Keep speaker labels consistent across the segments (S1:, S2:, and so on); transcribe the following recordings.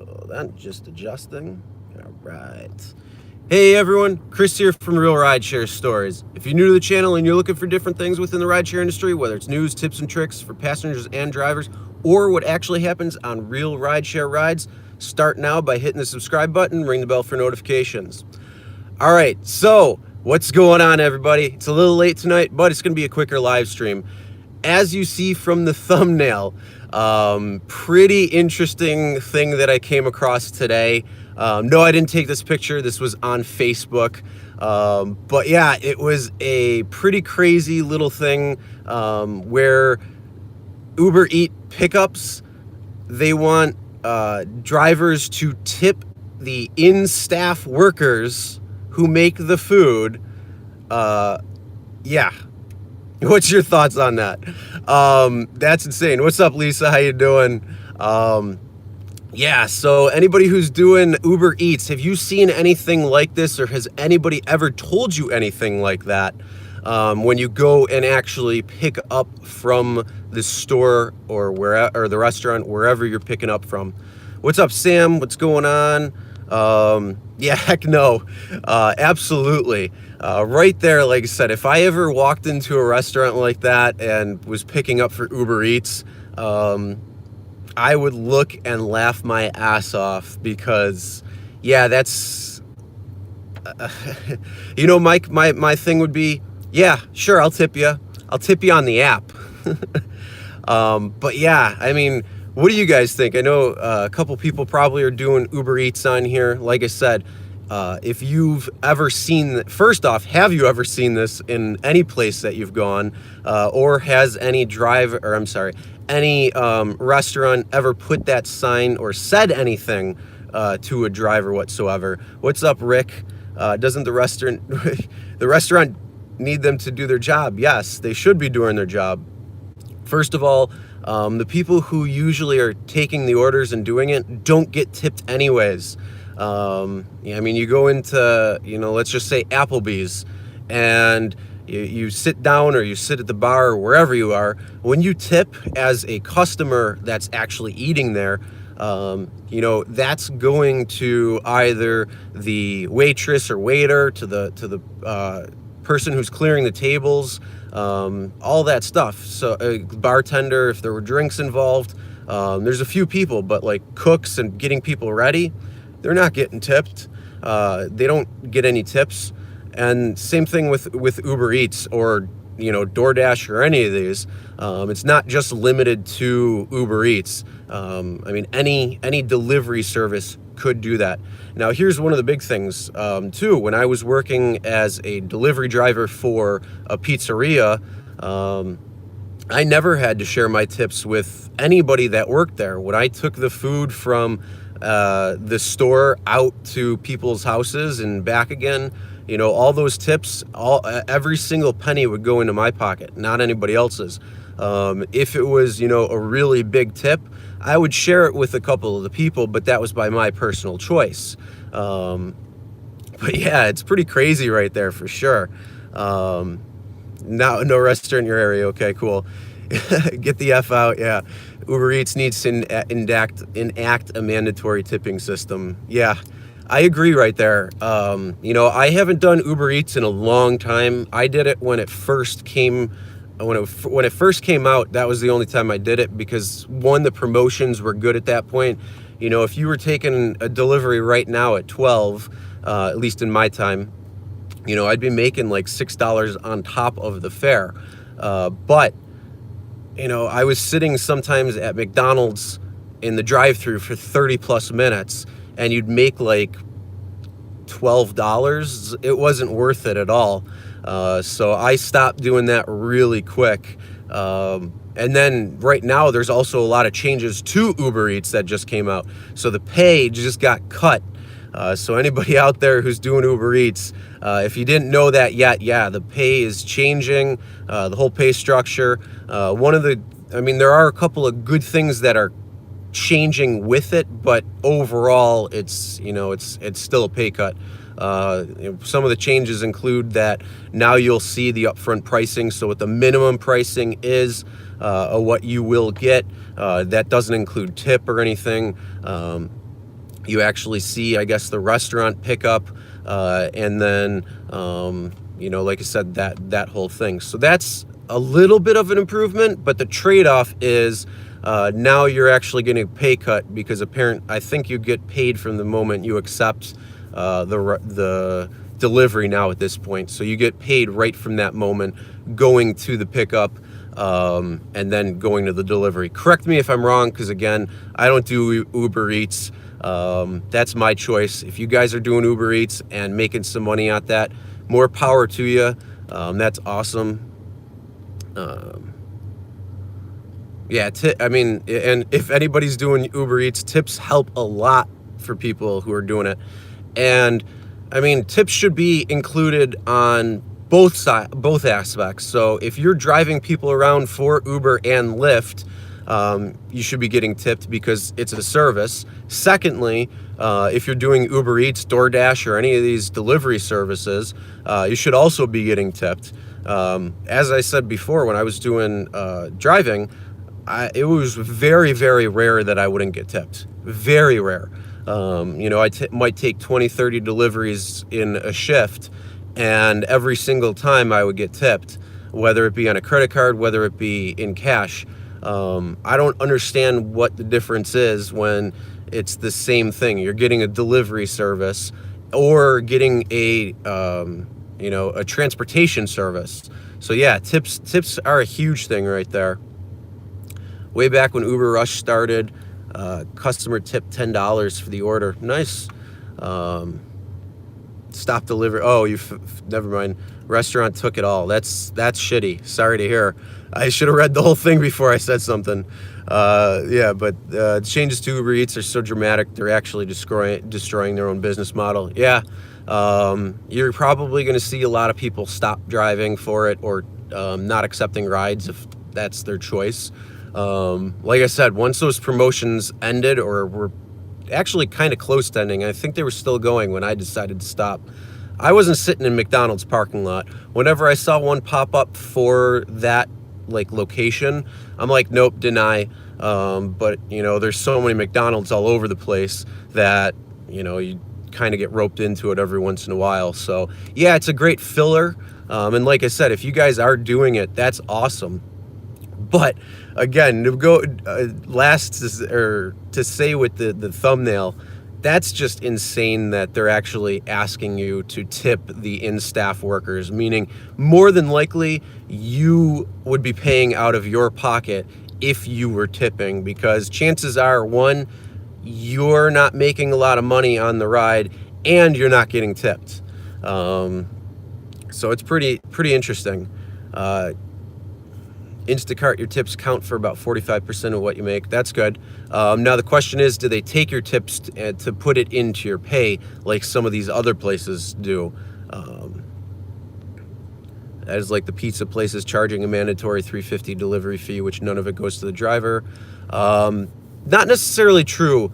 S1: Hold on, just adjusting. All right. Hey everyone, Chris here from Realridesharestories. If you're new to the channel and you're looking for different things within the rideshare industry, whether it's news, tips, and tricks for passengers and drivers, or what actually happens on real rideshare rides, start now by hitting the subscribe button, ring the bell for notifications. All right, so what's going on, everybody? It's a little late tonight, but it's going to be a quicker live stream. As you see from the thumbnail, pretty interesting thing that I came across today. No, I didn't take this picture. This was on Facebook. But yeah, it was a pretty crazy little thing where UberEATS pickups, they want drivers to tip the in-staff workers who make the food. Yeah. What's your thoughts on that? That's insane. What's up, Lisa? How you doing? Yeah, so anybody who's doing UberEATS, have you seen anything like this, or has anybody ever told you anything like that when you go and actually pick up from the store or or the restaurant, wherever you're picking up from? What's up, Sam? What's going on? Yeah, heck no. Absolutely. Right there, like I said, if I ever walked into a restaurant like that and was picking up for UberEATS, I would look and laugh my ass off because, yeah, that's, you know, my thing would be, yeah, sure, I'll tip you. I'll tip you on the app. But yeah, I mean, what do you guys think? I know a couple people probably are doing UberEATS on here. Like I said, if you've ever seen, first off, have you ever seen this in any place that you've gone, or has any any restaurant ever put that sign or said anything to a driver whatsoever? What's up, Rick? Doesn't the restaurant need them to do their job? Yes, they should be doing their job. First of all, the people who usually are taking the orders and doing it don't get tipped anyways. Yeah, I mean, you go into, you know, let's just say Applebee's, and you sit down or you sit at the bar or wherever you are. When you tip as a customer that's actually eating there, you know, that's going to either the waitress or waiter, to the person who's clearing the tables, all that stuff. So bartender, if there were drinks involved, there's a few people, but like cooks and getting people ready, they're not getting tipped. They don't get any tips. And same thing with UberEATS or, you know, DoorDash or any of these. It's not just limited to UberEATS. I mean, any delivery service could do that. Now, here's one of the big things too. When I was working as a delivery driver for a pizzeria, I never had to share my tips with anybody that worked there. When I took the food from the store out to people's houses and back again, you know, all those tips, every single penny would go into my pocket, not anybody else's. If it was, you know, a really big tip, I would share it with a couple of the people, but that was by my personal choice. But yeah, it's pretty crazy right there for sure. No restaurant in your area. Okay, cool. Get the F out. Yeah. UberEATS needs to enact a mandatory tipping system. Yeah, I agree right there. You know, I haven't done UberEATS in a long time. I did it when it first came, when it first came out. That was the only time I did it because, one, the promotions were good at that point. You know, if you were taking a delivery right now at 12, at least in my time, you know, I'd be making like $6 on top of the fare. But you know, I was sitting sometimes at McDonald's in the drive-thru for 30 plus minutes, and you'd make like $12. It wasn't worth it at all. So I stopped doing that really quick. And then right now there's also a lot of changes to UberEATS that just came out. So the pay just got cut. So anybody out there who's doing UberEATS, if you didn't know that yet, yeah, the pay is changing, the whole pay structure. I mean, there are a couple of good things that are changing with it, but overall, it's, you know, it's still a pay cut. Some of the changes include that now you'll see the upfront pricing. So what the minimum pricing is, what you will get, that doesn't include tip or anything. you actually see, I guess, the restaurant pickup, and then, you know, like I said, that whole thing. So that's a little bit of an improvement, but the trade-off is now you're actually getting a pay cut, because I think you get paid from the moment you accept the delivery now at this point. So you get paid right from that moment going to the pickup, and then going to the delivery. Correct me if I'm wrong, because again, I don't do Uber Eats. That's my choice. If you guys are doing Uber Eats and making some money at that, more power to you. That's awesome. Yeah, I mean, and if anybody's doing Uber Eats, tips help a lot for people who are doing it. And I mean, tips should be included on both aspects. So if you're driving people around for Uber and Lyft, you should be getting tipped because it's a service. Secondly, if you're doing Uber Eats, DoorDash, or any of these delivery services, you should also be getting tipped. As I said before, when I was doing driving, it was very, very rare that I wouldn't get tipped. Very rare. You know, I might take 20, 30 deliveries in a shift, and every single time I would get tipped, whether it be on a credit card, whether it be in cash. I don't understand what the difference is when it's the same thing. You're getting a delivery service or getting a, you know, a transportation service. So yeah, tips are a huge thing right there. Way back when Uber Rush started, customer tipped $10 for the order. Nice. Stop delivery. Oh, never mind. Restaurant took it all. That's shitty. Sorry to hear. I should have read the whole thing before I said something. Yeah, but changes to Uber Eats are so dramatic. They're actually destroying their own business model. Yeah. You're probably going to see a lot of people stop driving for it, or not accepting rides if that's their choice. Like I said, once those promotions ended, or were actually kind of close to ending, I think they were still going when I decided to stop. I wasn't sitting in McDonald's parking lot. Whenever I saw one pop up for that like location, I'm like, nope, deny. But you know, there's so many McDonald's all over the place that, you know, you kind of get roped into it every once in a while. So yeah, it's a great filler. And like I said, if you guys are doing it, that's awesome. But again, to go to say with the thumbnail, that's just insane that they're actually asking you to tip the in-staff workers, meaning more than likely you would be paying out of your pocket if you were tipping, because chances are, one, you're not making a lot of money on the ride and you're not getting tipped. So it's pretty interesting. Instacart, your tips count for about 45% of what you make. That's good. Now the question is, do they take your tips to put it into your pay like some of these other places do? That is like the pizza places charging a mandatory $3.50 delivery fee, which none of it goes to the driver. Not necessarily true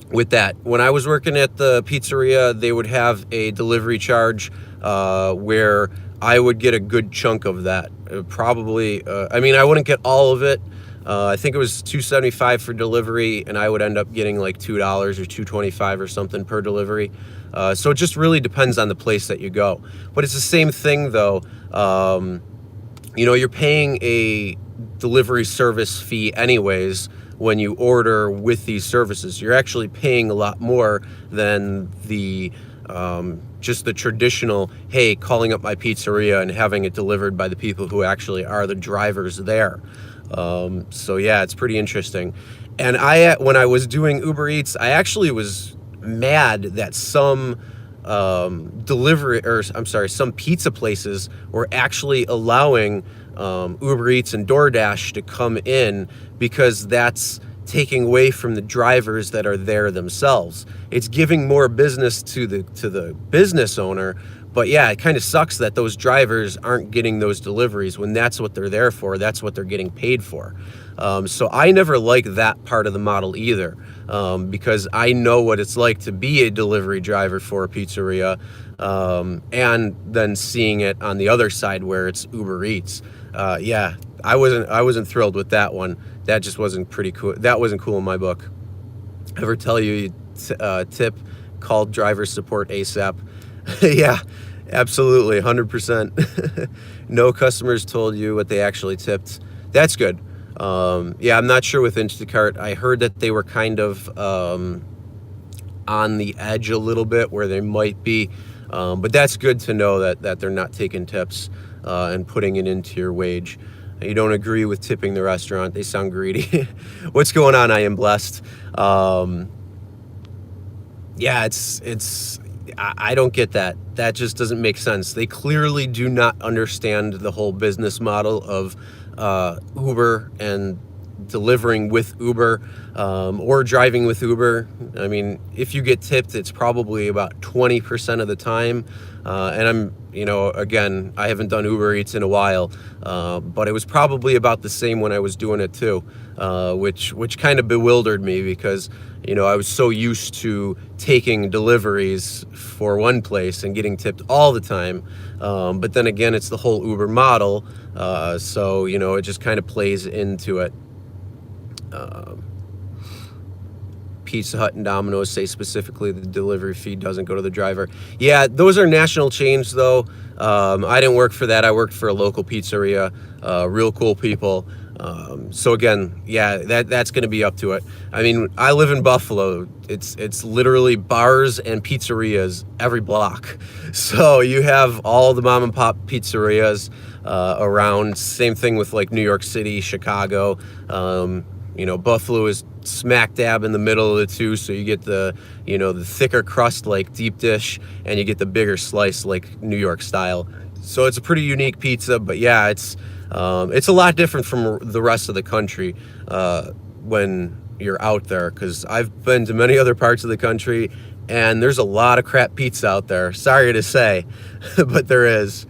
S1: with that. When I was working at the pizzeria, they would have a delivery charge where I would get a good chunk of that. Probably, I mean, I wouldn't get all of it. I think it was $2.75 for delivery, and I would end up getting like $2 or $2.25 or something per delivery. So it just really depends on the place that you go. But it's the same thing though. You know, you're paying a delivery service fee anyways when you order with these services. You're actually paying a lot more than the just the traditional, hey, calling up my pizzeria and having it delivered by the people who actually are the drivers there. So yeah, it's pretty interesting. And when I was doing Uber Eats, I actually was mad that some some pizza places were actually allowing Uber Eats and DoorDash to come in, because that's taking away from the drivers that are there themselves. It's giving more business to the business owner, but yeah, it kind of sucks that those drivers aren't getting those deliveries when that's what they're there for. That's what they're getting paid for. So I never liked that part of the model either, because I know what it's like to be a delivery driver for a pizzeria, and then seeing it on the other side where it's Uber Eats. Yeah, I wasn't thrilled with that one. That just wasn't pretty cool. That wasn't cool in my book. ever tell you tip, call driver support ASAP. Yeah, absolutely, 100%. No customers told you what they actually tipped. That's good. Yeah, I'm not sure with Instacart. I heard that they were kind of on the edge a little bit where they might be, but that's good to know that they're not taking tips and putting it into your wage. You don't agree with tipping the restaurant. They sound greedy. What's going on? I am blessed. Yeah, I don't get that. That just doesn't make sense. They clearly do not understand the whole business model of Uber and delivering with Uber or driving with Uber. I mean, if you get tipped, it's probably about 20% of the time. And I'm, again, I haven't done UberEATS in a while, but it was probably about the same when I was doing it too, which kind of bewildered me because, I was so used to taking deliveries for one place and getting tipped all the time. But then again, it's the whole Uber model. So, it just kind of plays into it. Pizza Hut and Domino's say specifically the delivery fee doesn't go to the driver. Yeah, those are national chains though. I didn't work for that. I worked for a local pizzeria, real cool people. So again, yeah, that's going to be up to it. I mean, I live in Buffalo. It's literally bars and pizzerias every block. So you have all the mom and pop pizzerias around. Same thing with like New York City, Chicago. Buffalo is smack dab in the middle of the two, so you get the thicker crust like deep dish, and you get the bigger slice like New York style. So it's a pretty unique pizza, but yeah, it's a lot different from the rest of the country when you're out there, because I've been to many other parts of the country, and there's a lot of crap pizza out there. Sorry to say, but there is.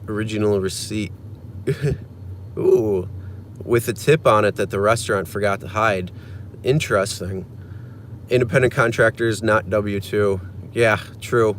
S1: Original receipt. Ooh, with a tip on it that the restaurant forgot to hide. Interesting. Independent contractors, not W-2. Yeah, true.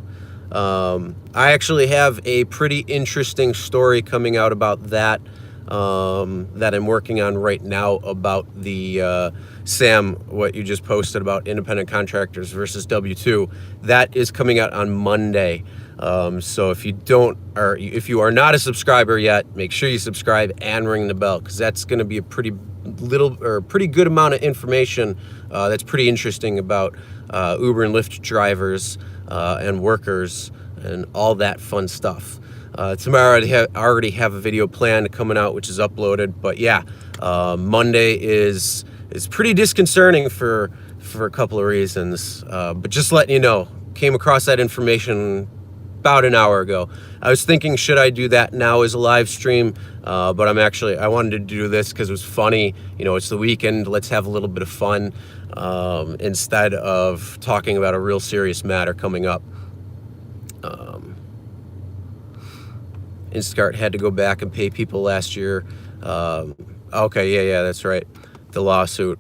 S1: I actually have a pretty interesting story coming out about that that I'm working on right now about the Sam, what you just posted about independent contractors versus W-2. That is coming out on Monday. So if you are not a subscriber yet, make sure you subscribe and ring the bell, because that's going to be a pretty good amount of information that's pretty interesting about Uber and Lyft drivers and workers and all that fun stuff. Tomorrow I already have a video planned coming out, which is uploaded. But yeah, Monday is pretty disconcerting for a couple of reasons. But just letting you know, came across that information about an hour ago. I was thinking, should I do that now as a live stream? But I wanted to do this because it was funny. It's the weekend. Let's have a little bit of fun instead of talking about a real serious matter coming up. Instacart had to go back and pay people last year. Okay, yeah, that's right. The lawsuit.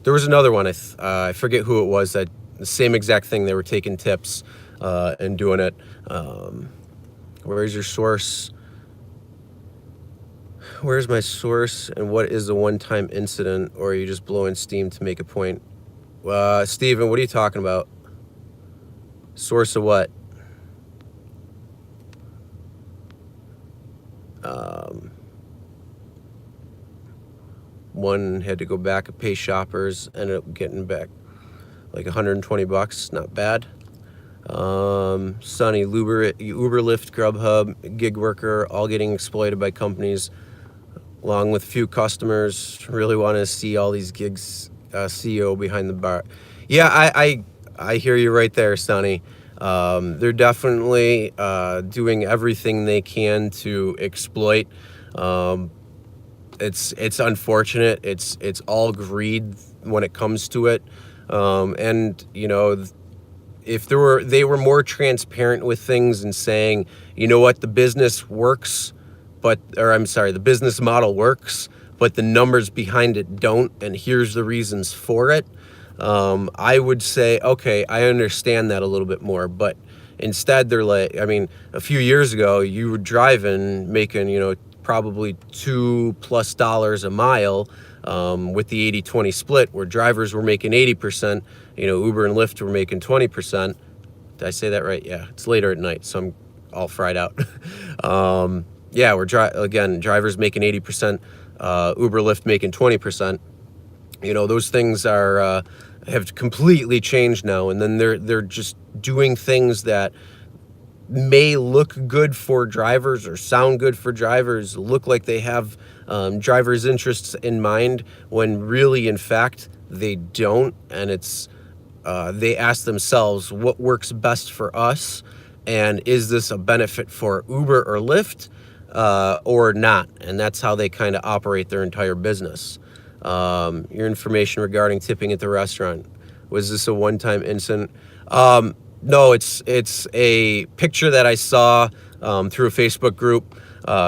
S1: There was another one. I forget who it was. That the same exact thing. They were taking tips and doing it. Where's your source? Where's my source? And what is the one-time incident? Or are you just blowing steam to make a point? Steven, what are you talking about? Source of what? One had to go back and pay shoppers, ended up getting back like $120. Not bad. Sonny, Uber, Lyft, Grubhub, gig worker, all getting exploited by companies, along with a few customers. Really want to see all these gigs. CEO behind the bar. Yeah, I hear you right there, Sonny. They're definitely doing everything they can to exploit. It's unfortunate. It's all greed when it comes to it. And if they were more transparent with things and saying, what, the business works, the business model works, but the numbers behind it don't, and here's the reasons for it. I would say, okay, I understand that a little bit more, but instead they're like, a few years ago you were driving, making, probably $2+ a mile, with the 80-20 split, where drivers were making 80%, you know, Uber and Lyft were making 20%. Did I say that right? Yeah, it's later at night, so I'm all fried out. Yeah, again, drivers making 80%, Uber, Lyft making 20%. You know, those things are have completely changed now, and then they're just doing things that may look good for drivers or sound good for drivers, look like they have drivers' interests in mind, when really, in fact, they don't. And it's they ask themselves, what works best for us, and is this a benefit for Uber or Lyft, or not? And that's how they kind of operate their entire business. Your information regarding tipping at the restaurant, was this a one-time incident? No, it's a picture that I saw through a Facebook group.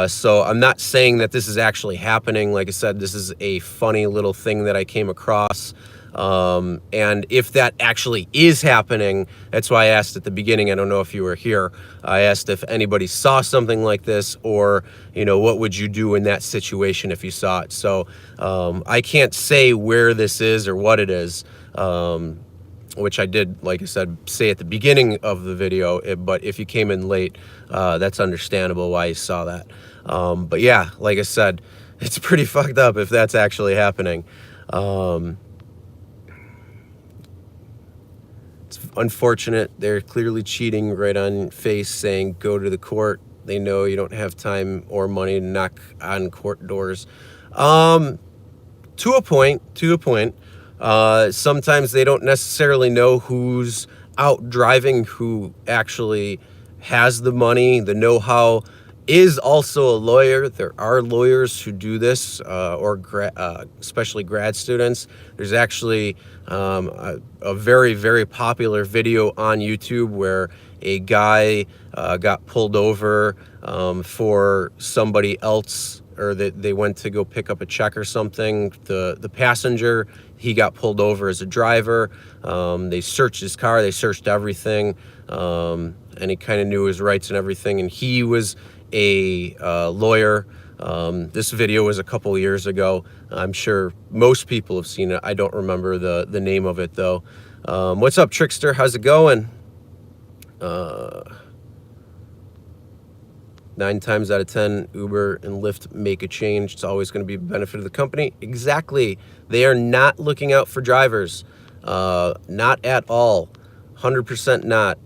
S1: So I'm not saying that this is actually happening. Like I said, this is a funny little thing that I came across. And if that actually is happening, that's why I asked at the beginning, I don't know if you were here, I asked if anybody saw something like this, or, you know, what would you do in that situation if you saw it? So I can't say where this is or what it is, which I did, like I said, say at the beginning of the video, but if you came in late, that's understandable why you saw that. But yeah, like I said, it's pretty fucked up if that's actually happening. It's unfortunate. They're clearly cheating right on face, saying go to the court. They know you don't have time or money to knock on court doors. To a point. Sometimes they don't necessarily know who's out driving, who actually has the money, the know-how, is also a lawyer. There are lawyers who do this, or especially grad students. There's actually a very, very popular video on YouTube where a guy got pulled over for somebody else, or that they went to go pick up a check or something. The passenger, he got pulled over as a driver. They searched his car, they searched everything, and he kind of knew his rights and everything. And he was a lawyer. This video was a couple years ago. I'm sure most people have seen it. I don't remember the name of it though. What's up, Trickster? How's it going? 9 times out of 10, Uber and Lyft make a change. It's always going to be a benefit of the company. Exactly. They are not looking out for drivers. Not at all. 100% not.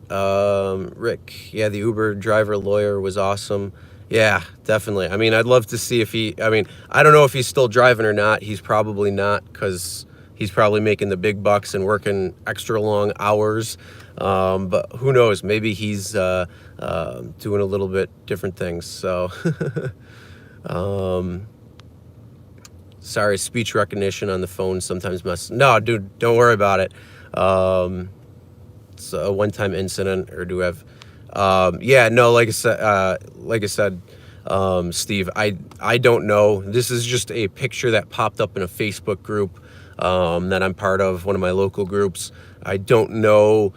S1: Rick, yeah, the Uber driver lawyer was awesome. Yeah, definitely. I mean, I'd love to see if I don't know if he's still driving or not. He's probably not, because he's probably making the big bucks and working extra long hours. But who knows? Maybe he's doing a little bit different things. So, sorry, speech recognition on the phone sometimes messes. No, dude, don't worry about it. It's a one-time incident, or do we have? Yeah, no, like I said, Steve, I don't know. This is just a picture that popped up in a Facebook group that I'm part of, one of my local groups. I don't know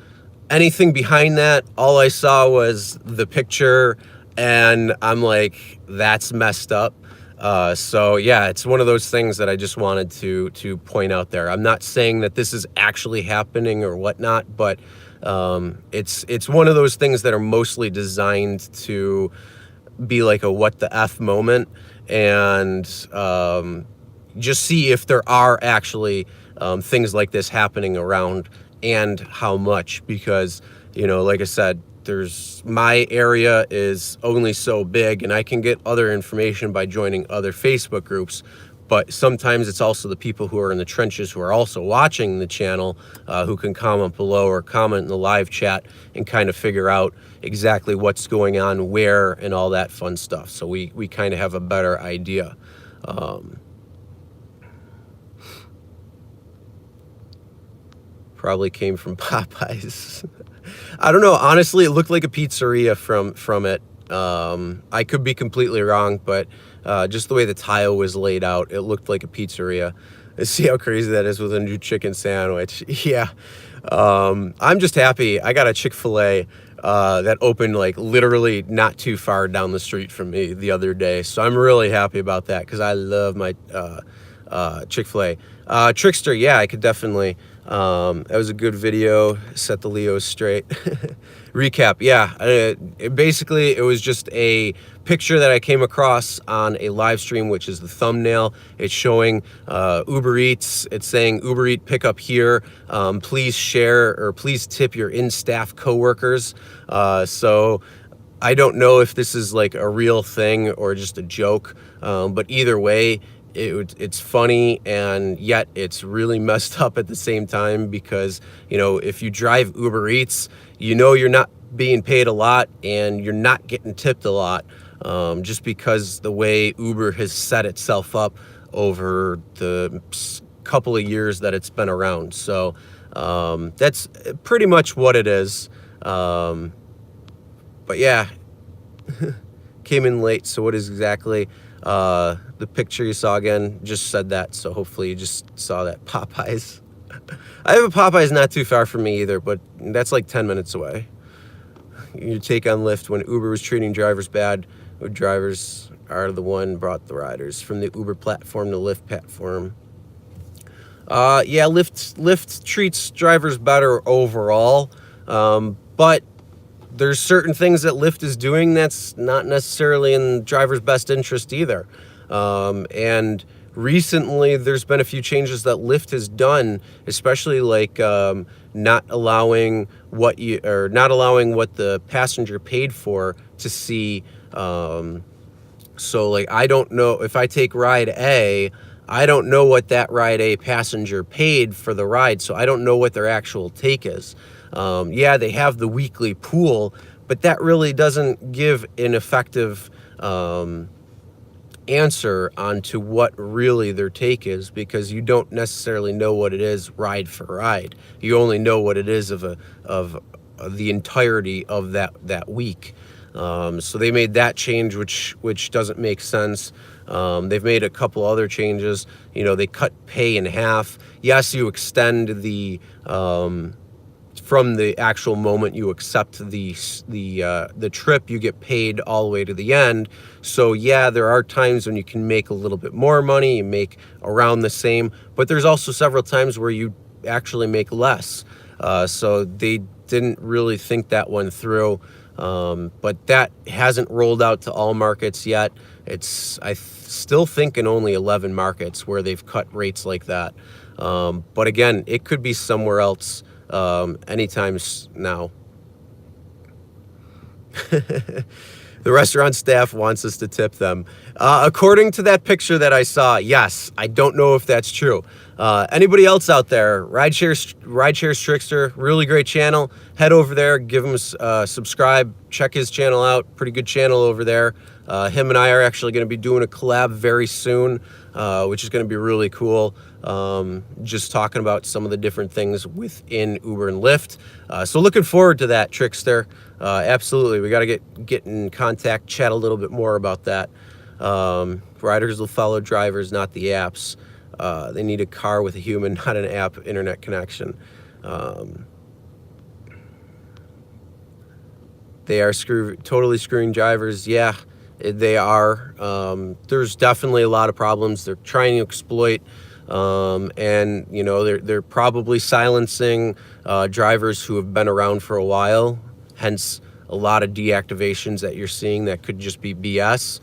S1: anything behind that. All I saw was the picture, and I'm like, that's messed up. So yeah, it's one of those things that I just wanted to point out there. I'm not saying that this is actually happening or whatnot, but it's one of those things that are mostly designed to be like a what the F moment, and just see if there are actually things like this happening around, and how much. Because, you know, like I said, my area is only so big, and I can get other information by joining other Facebook groups. But sometimes it's also the people who are in the trenches, who are also watching the channel, who can comment below or comment in the live chat and kind of figure out exactly what's going on where and all that fun stuff. So we kind of have a better idea. Probably came from Popeyes. I don't know. Honestly, it looked like a pizzeria from it. I could be completely wrong, but just the way the tile was laid out, it looked like a pizzeria. Let's see how crazy that is with a new chicken sandwich. Yeah. I'm just happy. I got a Chick-fil-A that opened like literally not too far down the street from me the other day. So I'm really happy about that because I love my Chick-fil-A. Trickster, yeah, I could definitely. That was a good video. Set the Leos straight. Recap, yeah. Basically, it was just a picture that I came across on a live stream, which is the thumbnail. It's showing Uber Eats. It's saying Uber Eats pickup here. Please share or please tip your in-staff coworkers. So I don't know if this is like a real thing or just a joke, but either way, it's funny, and yet it's really messed up at the same time because, you know, if you drive Uber Eats, you know you're not being paid a lot and you're not getting tipped a lot, just because the way Uber has set itself up over the couple of years that it's been around. So that's pretty much what it is. But yeah, came in late. So what is exactly the picture you saw again? Just said that, so hopefully you just saw that. Popeyes. I have a Popeyes not too far from me either, but that's like 10 minutes away. Your take on Lyft when Uber was treating drivers bad. Drivers are the one brought the riders from the Uber platform to Lyft platform. Yeah, Lyft treats drivers better overall, but there's certain things that Lyft is doing that's not necessarily in drivers' best interest either. And recently there's been a few changes that Lyft has done, especially like not allowing what the passenger paid for to see. So like, I don't know if I take ride A, I don't know what that ride A passenger paid for the ride, so I don't know what their actual take is. Yeah, they have the weekly pool, but that really doesn't give an effective answer onto what really their take is, because you don't necessarily know what it is ride for ride. You only know what it is of the entirety of that week. So they made that change, which doesn't make sense. They've made a couple other changes. You know, they cut pay in half. Yes, you extend the from the actual moment you accept the trip, you get paid all the way to the end. So yeah, there are times when you can make a little bit more money, you make around the same, but there's also several times where you actually make less. So they didn't really think that one through. But that hasn't rolled out to all markets yet. I still think in only 11 markets where they've cut rates like that. But again, it could be somewhere else anytime now. The restaurant staff wants us to tip them. According to that picture that I saw, yes. I don't know if that's true. Anybody else out there? Rideshare Trickster, really great channel. Head over there, give him a subscribe, check his channel out. Pretty good channel over there. Him and I are actually going to be doing a collab very soon, which is going to be really cool. Just talking about some of the different things within Uber and Lyft. So looking forward to that, Trickster. Absolutely, we got to get in contact, chat a little bit more about that. Riders will follow drivers, not the apps. They need a car with a human, not an app internet connection. They are totally screwing drivers. Yeah, they are. There's definitely a lot of problems. They're trying to exploit, and you know, they're probably silencing drivers who have been around for a while. Hence, a lot of deactivations that you're seeing that could just be BS.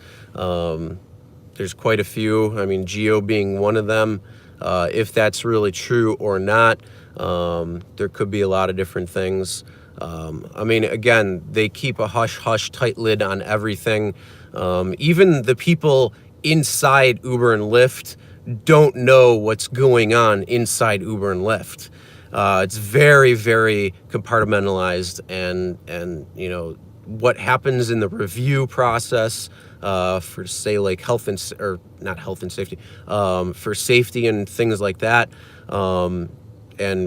S1: There's quite a few. I mean, Geo being one of them. If that's really true or not, there could be a lot of different things. I mean, again, they keep a hush-hush tight lid on everything. Even the people inside Uber and Lyft don't know what's going on inside Uber and Lyft. It's very, very compartmentalized, and you know, what happens in the review process for, say, like not health and safety, for safety and things like that, and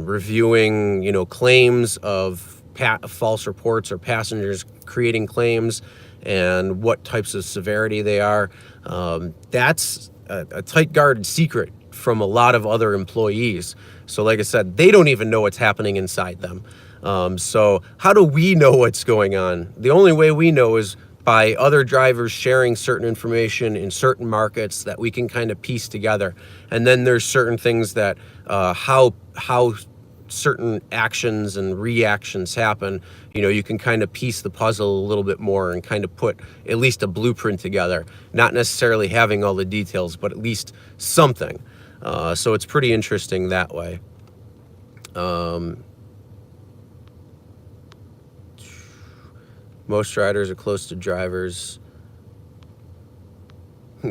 S1: reviewing, you know, claims of false reports or passengers creating claims and what types of severity they are. That's a tight guarded secret from a lot of other employees. So like I said, they don't even know what's happening inside them. So how do we know what's going on? The only way we know is by other drivers sharing certain information in certain markets that we can kind of piece together. And then there's certain things that how certain actions and reactions happen, you know, you can kind of piece the puzzle a little bit more and kind of put at least a blueprint together, not necessarily having all the details, but at least something. So it's pretty interesting that way. Most riders are close to drivers.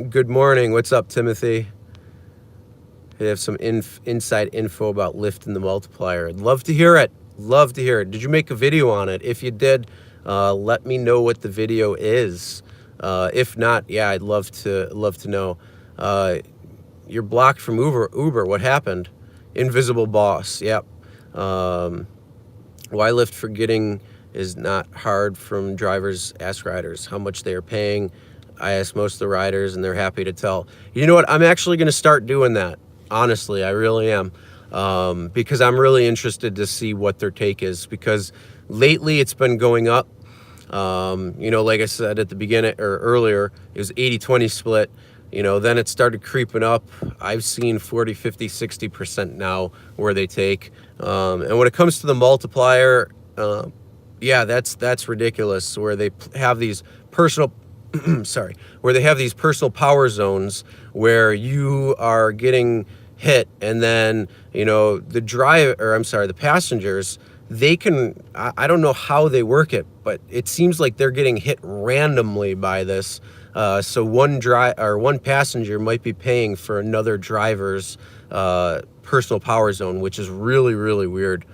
S1: Good morning. What's up, Timothy? They have some inside info about Lyft and the multiplier. I'd love to hear it. Love to hear it. Did you make a video on it? If you did, let me know what the video is. If not, yeah, I'd love to know. You're blocked from Uber. What happened? Invisible boss. Yep. Why Lyft forgetting is not hard from drivers. Ask riders how much they are paying. I asked most of the riders and they're happy to tell. You know what? I'm actually going to start doing that. Honestly, I really am, because I'm really interested to see what their take is, because lately it's been going up. You know, like I said at the beginning or earlier, it was 80-20 split. You know, then it started creeping up. I've seen 40, 50, 60% now where they take. And when it comes to the multiplier, yeah, that's ridiculous, where they have these personal sorry, where they have these personal power zones where you are getting hit, and then, you know, the passengers, they can, I don't know how they work it, but it seems like they're getting hit randomly by this. So one passenger might be paying for another driver's personal power zone, which is really, really weird.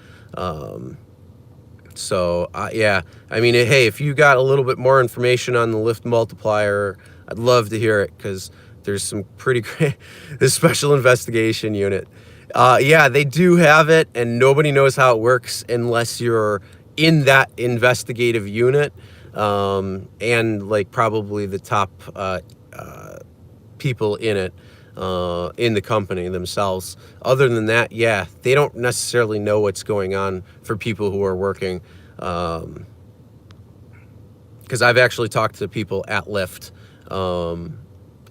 S1: So yeah, I mean, hey, if you got a little bit more information on the Lyft multiplier, I'd love to hear it, because there's some pretty great, this special investigation unit. Yeah, they do have it, and nobody knows how it works unless you're in that investigative unit, and like probably the top people in it, in the company themselves. Other than that, yeah, they don't necessarily know what's going on for people who are working. Because I've actually talked to people at Lyft,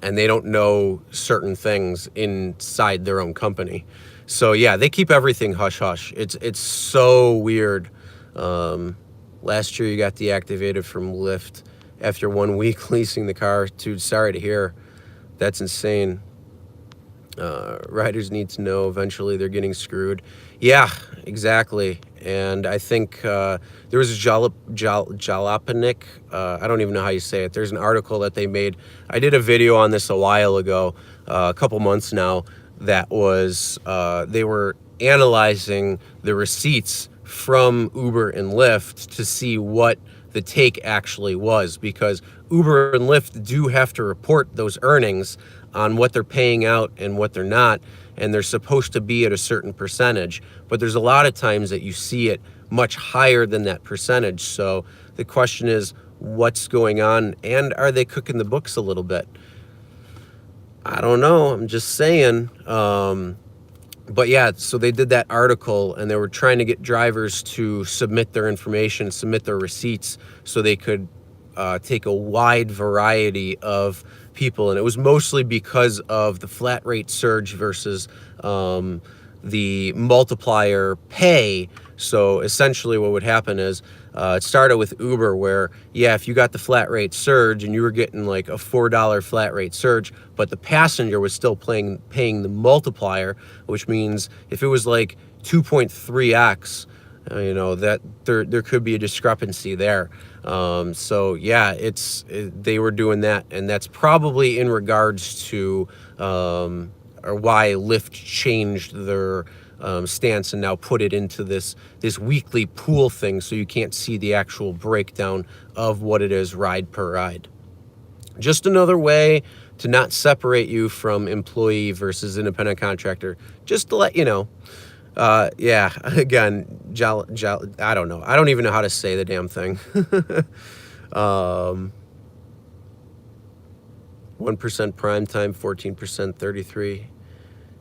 S1: and they don't know certain things inside their own company. So yeah, they keep everything hush hush. It's so weird. Last year you got deactivated from Lyft after 1 week leasing the car. Dude, sorry to hear. That's insane. Riders need to know eventually they're getting screwed. Yeah, exactly. And I think there was a Jalopnik, I don't even know how you say it. There's an article that they made. I did a video on this a while ago, a couple months now, that was, they were analyzing the receipts from Uber and Lyft to see what the take actually was, because Uber and Lyft do have to report those earnings on what they're paying out and what they're not, and they're supposed to be at a certain percentage, but there's a lot of times that you see it much higher than that percentage. So the question is, what's going on, and are they cooking the books a little bit? I don't know, I'm just saying. But yeah, so they did that article, and they were trying to get drivers to submit their information, submit their receipts, so they could take a wide variety of people. And it was mostly because of the flat rate surge versus the multiplier pay. So essentially what would happen is, it started with Uber, where, yeah, if you got the flat rate surge and you were getting like a $4 flat rate surge, but the passenger was still paying the multiplier, which means if it was like 2.3x, you know, that there could be a discrepancy there. So yeah, they were doing that, and that's probably in regards to or why Lyft changed their stance and now put it into this weekly pool thing, so you can't see the actual breakdown of what it is ride per ride. Just another way to not separate you from employee versus independent contractor, just to let you know. Yeah, again, I don't know. I don't even know how to say the damn thing. 1% prime time, 14%, 33.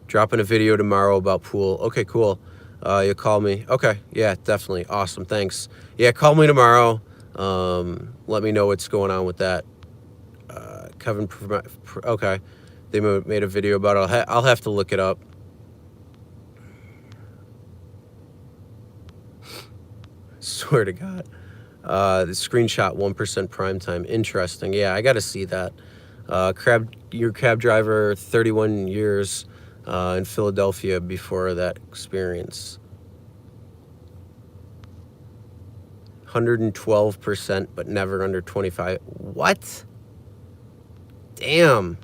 S1: Dropping a video tomorrow about pool. Okay, cool. You'll call me. Okay, yeah, definitely. Awesome, thanks. Yeah, call me tomorrow. Let me know what's going on with that. Kevin, okay, they made a video about it. I'll have to look it up. Swear to God. The screenshot 1% prime time. Interesting. Yeah, I got to see that. Your cab driver, 31 years in Philadelphia before that experience. 112%, but never under 25. What? Damn.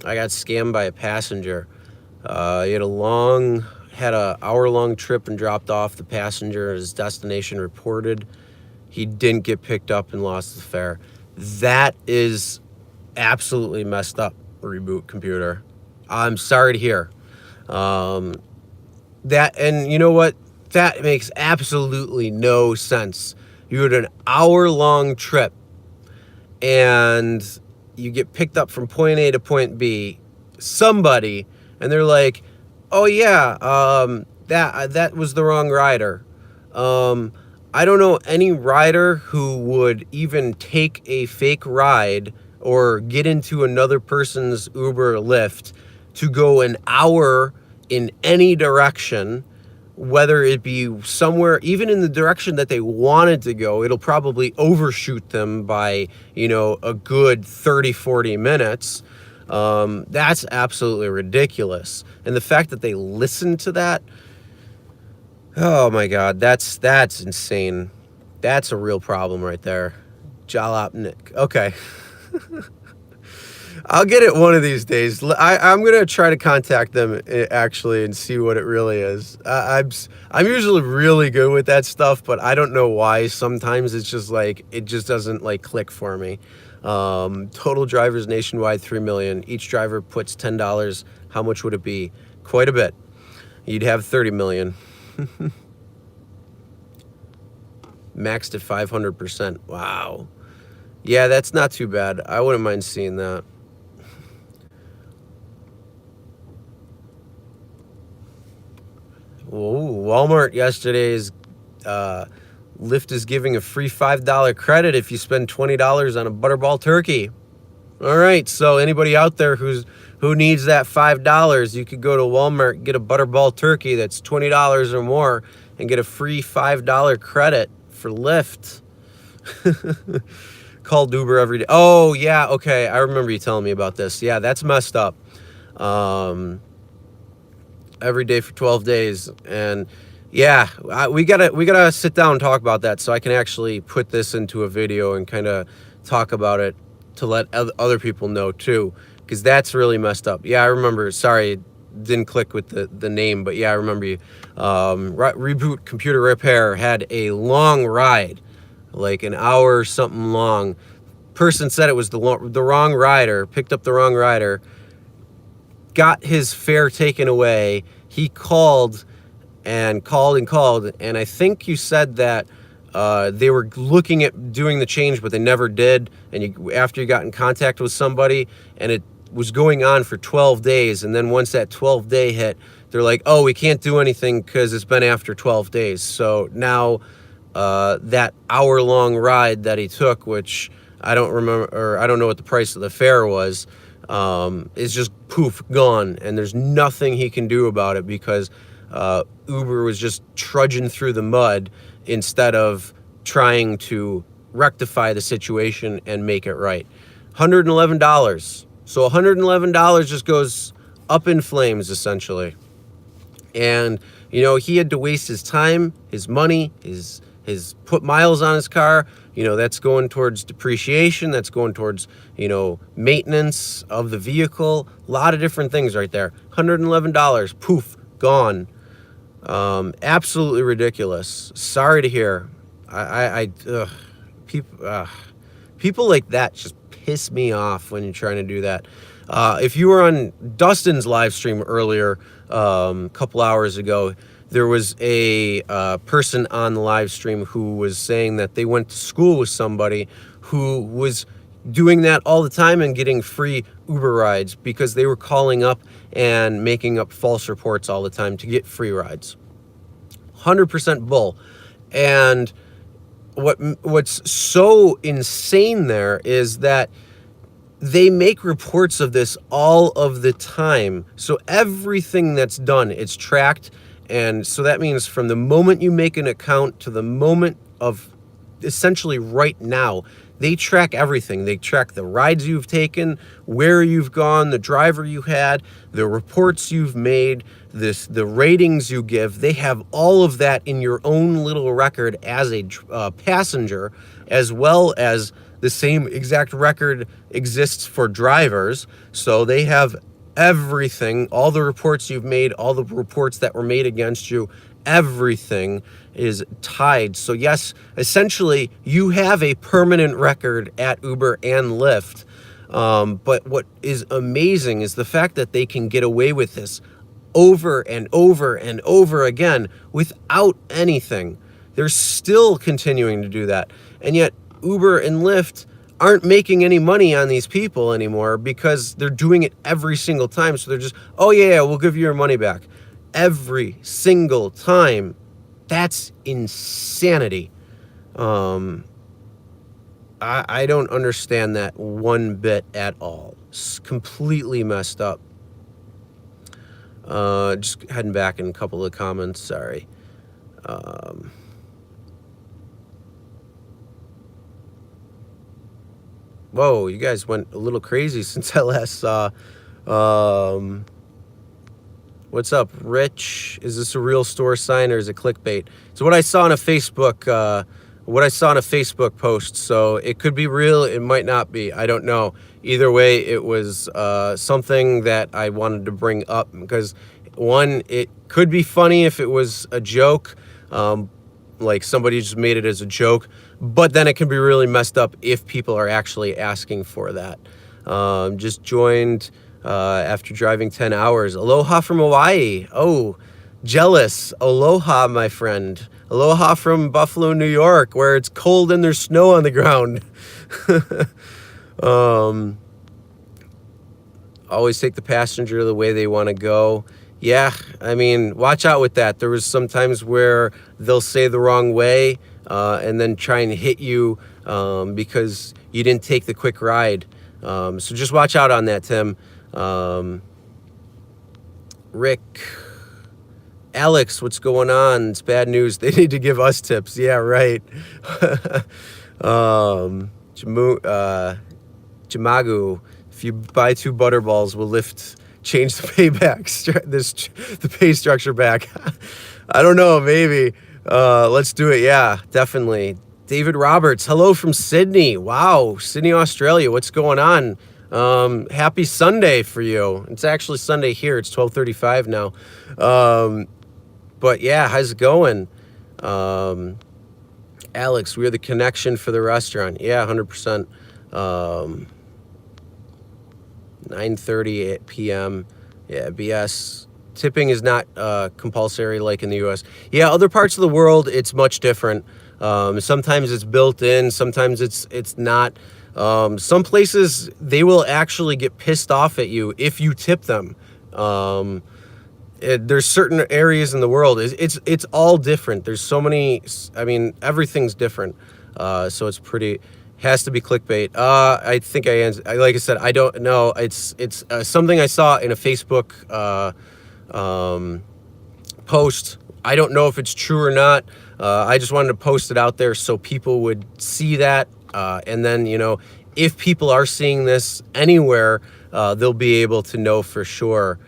S1: I got scammed by a passenger. He had a hour-long trip and dropped off the passenger at his destination, reported. He didn't get picked up and lost the fare. That is absolutely messed up, Reboot Computer. I'm sorry to hear. That, and you know what? That makes absolutely no sense. You had an hour-long trip and you get picked up from point A to point B, somebody, and they're like, oh yeah, that was the wrong rider. I don't know any rider who would even take a fake ride or get into another person's Uber or Lyft to go an hour in any direction, whether it be somewhere, even in the direction that they wanted to go. It'll probably overshoot them by, a good 30, 40 minutes. That's absolutely ridiculous. And the fact that they listened to that, oh my God, that's insane. That's a real problem right there. Jalopnik. Okay. I'll get it one of these days. I'm going to try to contact them actually and see what it really is. I'm usually really good with that stuff, but I don't know why. Sometimes it's just like, it just doesn't like click for me. Total drivers nationwide, 3 million. Each driver puts $10. How much would it be? Quite a bit. You'd have 30 million. Maxed at 500%. Wow. Yeah, that's not too bad. I wouldn't mind seeing that. Whoa, Walmart yesterday's Lyft is giving a free $5 credit if you spend $20 on a Butterball turkey. All right, so anybody out there who needs that $5, you could go to Walmart, get a Butterball turkey that's $20 or more, and get a free $5 credit for Lyft. Called Uber every day. Oh, yeah, okay, I remember you telling me about this. Yeah, that's messed up. Every day for 12 days. And yeah, we gotta sit down and talk about that so I can actually put this into a video and kind of talk about it to let other people know too, because that's really messed up. Yeah, I remember. Sorry, didn't click with the name, but yeah, I remember you. Reboot Computer Repair had a long ride, like an hour or something long. Person said it was the wrong rider, picked up the wrong rider, got his fare taken away. He called and I think you said that they were looking at doing the change, but they never did. And after you got in contact with somebody, and it was going on for 12 days, and then once that 12-day hit, they're like, oh, we can't do anything because it's been after 12 days. So now that hour-long ride that he took, which I don't remember, or I don't know what the price of the fare was, is just poof, gone, and there's nothing he can do about it because Uber was just trudging through the mud instead of trying to rectify the situation and make it right. $111. So $111 just goes up in flames, essentially. And, he had to waste his time, his money, his put miles on his car. That's going towards depreciation. That's going towards, maintenance of the vehicle. A lot of different things right there. $111, poof, gone. Absolutely ridiculous. Sorry to hear. People like that just piss me off when you're trying to do that. If you were on Dustin's live stream earlier, a couple hours ago, there was a person on the live stream who was saying that they went to school with somebody who was doing that all the time and getting free Uber rides because they were calling up and making up false reports all the time to get free rides. 100% bull. And what's so insane there is that they make reports of this all of the time. So everything that's done, it's tracked. And so that means from the moment you make an account to the moment of essentially right now, they track everything. They track the rides you've taken, where you've gone, the driver you had, the reports you've made, the ratings you give. They have all of that in your own little record as a passenger, as well as the same exact record exists for drivers. So they have everything, all the reports you've made, all the reports that were made against you, everything is tied. So yes, essentially you have a permanent record at Uber and Lyft. But what is amazing is the fact that they can get away with this over and over and over again without anything. They're still continuing to do that. And yet Uber and Lyft aren't making any money on these people anymore because they're doing it every single time. So they're just, oh yeah, we'll give you your money back. Every single time. That's insanity. I don't understand that one bit at all. It's completely messed up. Just heading back in a couple of comments, sorry. Whoa, you guys went a little crazy since I last saw. What's up, Rich? Is this a real store sign or is it clickbait? So what I saw on a Facebook, post. So it could be real, it might not be. I don't know. Either way, it was something that I wanted to bring up because one, it could be funny if it was a joke, like somebody just made it as a joke. But then it can be really messed up if people are actually asking for that. Just joined after driving 10 hours. Aloha from Hawaii. Oh, jealous. Aloha, my friend. Aloha from Buffalo, New York, where it's cold and there's snow on the ground. Always take the passenger the way they want to go. Yeah, I mean, watch out with that. There was some times where they'll say the wrong way and then try and hit you because you didn't take the quick ride. So just watch out on that, Tim. Rick, Alex, what's going on? It's bad news. They need to give us tips. Yeah, right. Jamagu, if you buy 2 butterballs, we'll change the the pay structure back. I don't know, maybe. Let's do it. Yeah, definitely. David Roberts, hello from Sydney. Wow, Sydney, Australia. What's going on? Happy Sunday for you. It's actually Sunday here. It's 12:35 now. But yeah, how's it going? Alex, we're the connection for the restaurant. Yeah, 100%. 9:30 p.m. Yeah, BS. Tipping is not compulsory like in the U.S. Yeah, other parts of the world, it's much different. Sometimes it's built in, sometimes it's not. Some places, they will actually get pissed off at you if you tip them. There's certain areas in the world, it's all different. There's so many, I mean, everything's different. So it's has to be clickbait. I think like I said, I don't know. It's something I saw in a Facebook post. I don't know if it's true or not. I just wanted to post it out there so people would see that. And then, if people are seeing this anywhere, they'll be able to know for sure.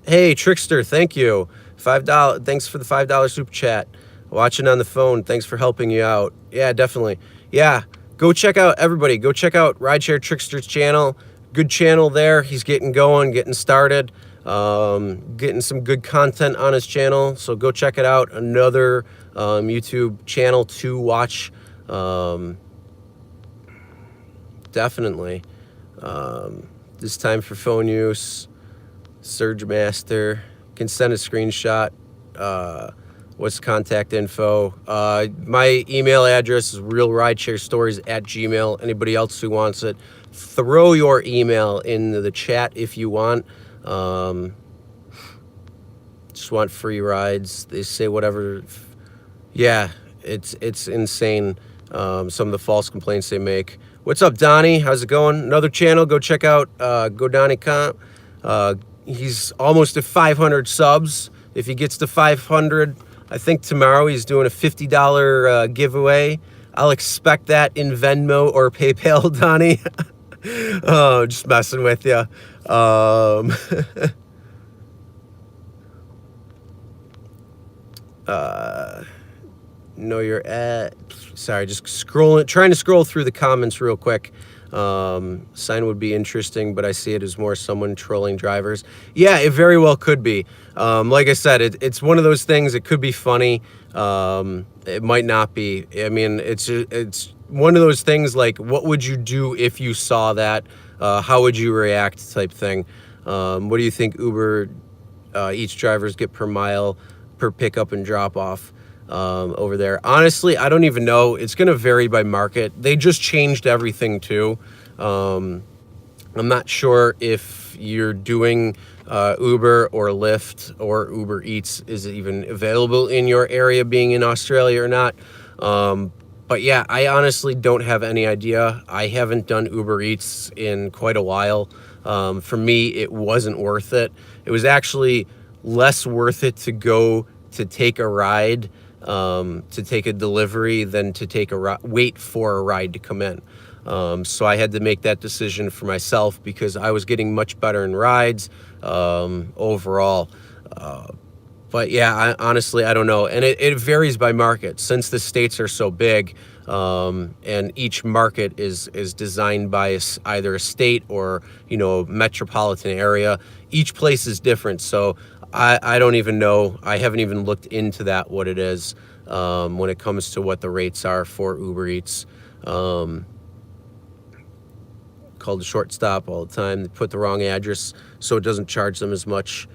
S1: Hey, Trickster, thank you. $5. Thanks for the $5 super chat. Watching on the phone. Thanks for helping you out. Yeah, definitely. Yeah, go check out Rideshare Trickster's channel. Good channel there. He's getting going, getting started, getting some good content on his channel. So go check it out. Another YouTube channel to watch. Definitely. This time for phone use. Surge Master. Can send a screenshot. What's contact info? My email address is realridesharestories@gmail. Anybody else who wants it, throw your email in the chat if you want. Just want free rides. They say whatever. Yeah, it's insane. Some of the false complaints they make. What's up, Donnie? How's it going? Another channel. Go check out Donnie Comp. He's almost at 500 subs. If he gets to 500, I think tomorrow he's doing a $50 giveaway. I'll expect that in Venmo or PayPal, Donnie. Oh, just messing with you. Know you're at. Sorry, just trying to scroll through the comments real quick. Sign would be interesting, but I see it as more someone trolling drivers. Yeah, it very well could be. Like I said, it's one of those things. It could be funny. It might not be. I mean, it's one of those things like, what would you do if you saw that? How would you react type thing? What do you think Uber each drivers get per mile, per pickup and drop off? Over there, honestly, I don't even know. It's going to vary by market. They just changed everything too. I'm not sure if you're doing Uber or Lyft or UberEATS is even available in your area, being in Australia or not. But yeah, I honestly don't have any idea. I haven't done UberEATS in quite a while. For me, it wasn't worth it. It was actually less worth it to go to take a ride, to take a delivery, than to wait for a ride to come in. So I had to make that decision for myself because I was getting much better in rides overall. But yeah, honestly, I don't know. And it varies by market, since the states are so big, and each market is designed by either a state or, metropolitan area. Each place is different. So I don't even know. I haven't even looked into that, what it is, when it comes to what the rates are for UberEATS. Called a short stop all the time. They put the wrong address, so it doesn't charge them as much.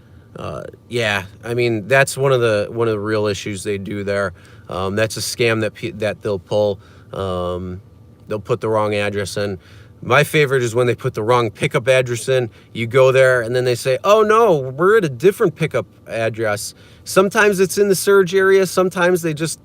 S1: Yeah, I mean, that's one of the real issues they do there. That's a scam that they'll pull. They'll put the wrong address in. My favorite is when they put the wrong pickup address in. You go there and then they say, oh no, we're at a different pickup address. Sometimes it's in the surge area. Sometimes they just,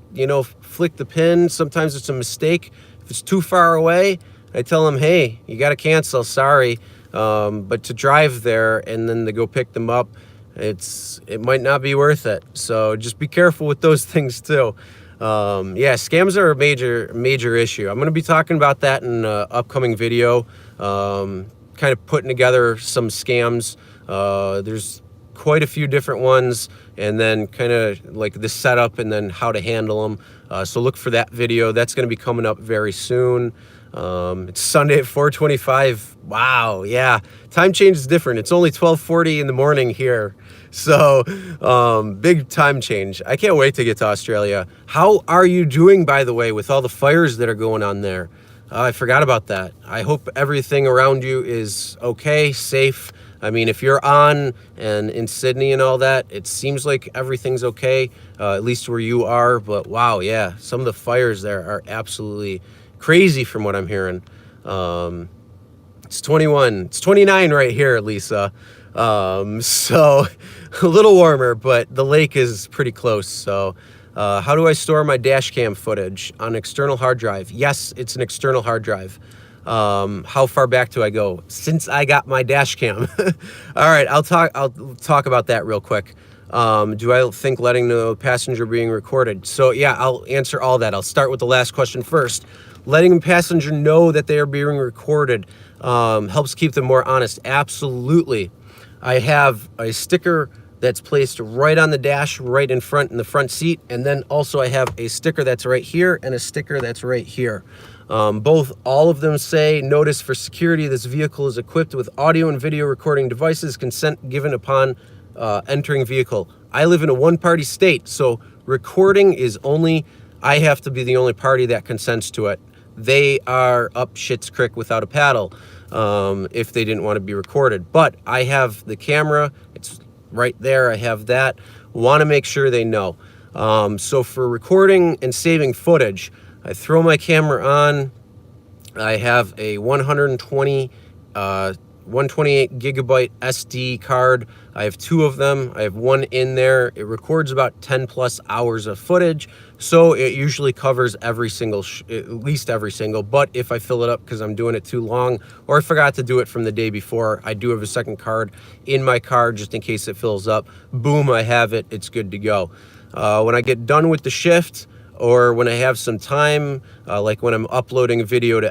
S1: flick the pin. Sometimes it's a mistake. If it's too far away, I tell them, hey, you got to cancel. Sorry. But to drive there and then to go pick them up, it might not be worth it. So just be careful with those things too. Yeah, scams are a major issue. I'm going to be talking about that in an upcoming video, kind of putting together some scams. There's quite a few different ones, and then kind of like the setup and then how to handle them. So look for that video. That's going to be coming up very soon. It's Sunday at 4:25. Wow, yeah, time change is different. It's only 12:40 in the morning here. So big time change. I can't wait to get to Australia. How are you doing, by the way, with all the fires that are going on there? I forgot about that. I hope everything around you is okay, safe. I mean, if you're on and in Sydney and all that, it seems like everything's okay, at least where you are. But wow, yeah, some of the fires there are absolutely crazy from what I'm hearing. It's 21, it's 29 right here, Lisa. So a little warmer, but the lake is pretty close. So how do I store my dash cam footage? On external hard drive? Yes, it's an external hard drive. How far back do I go? Since I got my dash cam. All right, I'll talk about that real quick. Do I think letting the passenger being recorded? So yeah, I'll answer all that. I'll start with the last question first. Letting a passenger know that they are being recorded helps keep them more honest. Absolutely. I have a sticker that's placed right on the dash, right in the front seat. And then also I have a sticker that's right here and a sticker that's right here. All of them say, notice for security, this vehicle is equipped with audio and video recording devices, consent given upon entering vehicle. I live in a one-party state, so recording is I have to be the only party that consents to it. They are up shit's creek without a paddle if they didn't want to be recorded. But I have the camera. It's right there. I have that. Want to make sure they know. So for recording and saving footage, I throw my camera on. I have a 128 gigabyte SD card. I have 2 of them. I have one in there. It records about 10 plus hours of footage, so it usually covers every single, at least every single, but if I fill it up because I'm doing it too long, or I forgot to do it from the day before, I do have a second card in my car just in case it fills up. Boom, I have it. It's good to go. When I get done with the shift, or when I have some time, like when I'm uploading a video to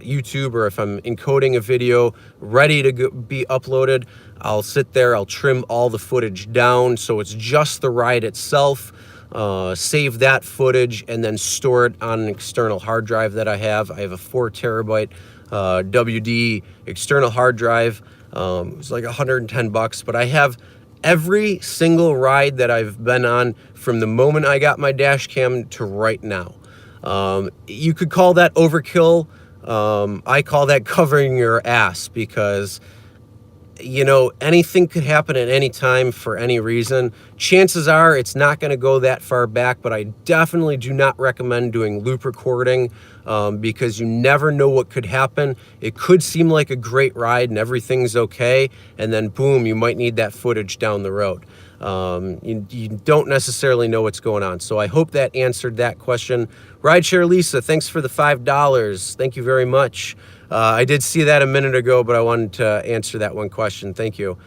S1: YouTube, or if I'm encoding a video ready to be uploaded, I'll sit there, I'll trim all the footage down so it's just the ride itself, save that footage, and then store it on an external hard drive that I have. I have a 4 terabyte WD external hard drive. It's like $110, but I have every single ride that I've been on from the moment I got my dash cam to right now. You could call that overkill. I call that covering your ass, because you know, anything could happen at any time for any reason. Chances are it's not going to go that far back, but I definitely do not recommend doing loop recording, because you never know what could happen. It could seem like a great ride and everything's okay, and then boom, you might need that footage down the road. You don't necessarily know what's going on. So I hope that answered that question. Rideshare Lisa, thanks for the $5. Thank you very much. I did see that a minute ago, but I wanted to answer that one question. Thank you.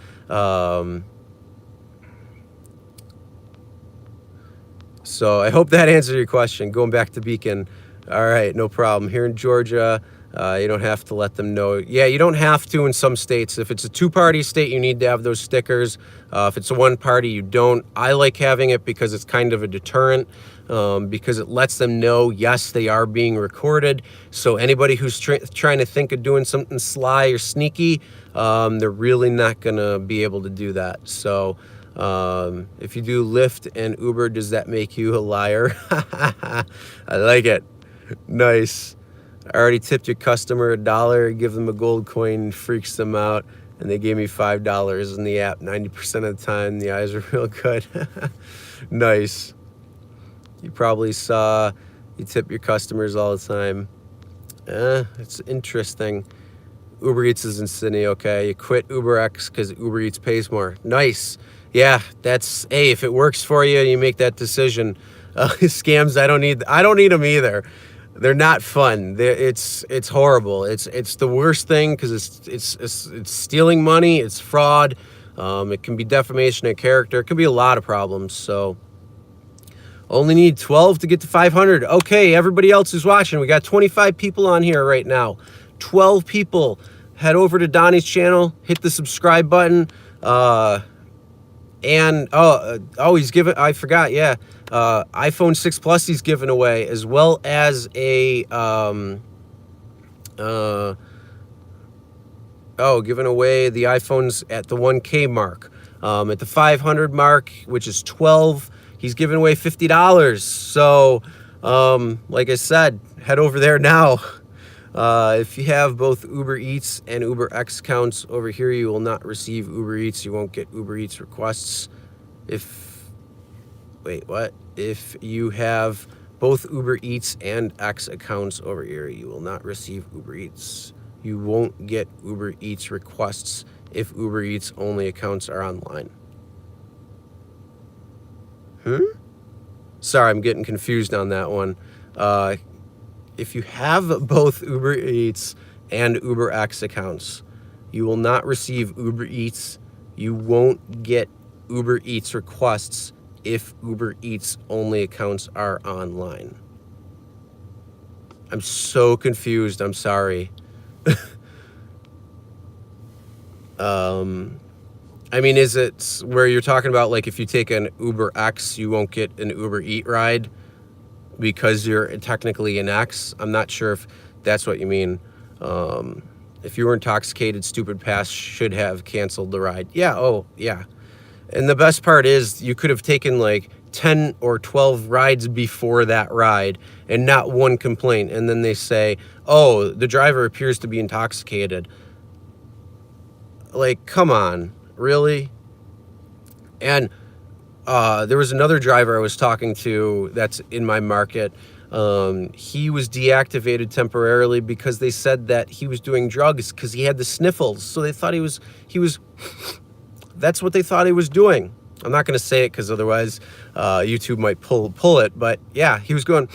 S1: So I hope that answered your question. Going back to Beacon. All right, no problem. Here in Georgia, you don't have to let them know. Yeah, you don't have to in some states. If it's a 2-party state, you need to have those stickers. If it's a 1-party, you don't. I like having it because it's kind of a deterrent, because it lets them know, yes, they are being recorded. So anybody who's trying to think of doing something sly or sneaky, they're really not going to be able to do that. So if you do Lyft and Uber, does that make you a liar? I like it. Nice. I already tipped your customer $1, give them a gold coin, freaks them out, and they gave me $5 in the app 90% of the time. The eyes are real good. Nice. You probably saw you tip your customers all the time. It's interesting. Uber Eats is in Sydney, okay. You quit UberX because Uber Eats pays more. Nice. Yeah, that's, hey, if it works for you, you make that decision. Scams, I don't need them either. They're not fun. It's horrible. It's the worst thing, because it's stealing money. It's fraud. It can be defamation of character. It can be a lot of problems. So only need 12 to get to 500. Okay, everybody else who's watching, we got 25 people on here right now. 12 people. Head over to Donnie's channel. Hit the subscribe button. And he's giving, I forgot, yeah, iPhone 6 Plus he's giving away, as well as a giving away the iPhones at the 1K mark. At the 500 mark, which is 12, he's giving away $50. So like I said, head over there now. If you have both Uber Eats and UberX accounts over here, you will not receive Uber Eats. You won't get Uber Eats requests. If you have both Uber Eats and X accounts over here, you will not receive Uber Eats. You won't get Uber Eats requests if Uber Eats only accounts are online. Sorry, I'm getting confused on that one. If you have both Uber Eats and UberX accounts, you will not receive Uber Eats. You won't get Uber Eats requests if Uber Eats only accounts are online. I'm so confused. I'm sorry. I mean, is it where you're talking about, like, if you take an UberX, you won't get an Uber Eat ride because you're technically an X? I'm not sure if that's what you mean. If you were intoxicated, Stupid Pass should have canceled the ride. Yeah, oh, yeah. And the best part is you could have taken like 10 or 12 rides before that ride and not one complaint. And then they say, oh, the driver appears to be intoxicated. Like, come on, really? And there was another driver I was talking to that's in my market. He was deactivated temporarily because they said that he was doing drugs because he had the sniffles. So they thought he was, that's what they thought he was doing. I'm not going to say it because otherwise YouTube might pull it. But yeah, he was going,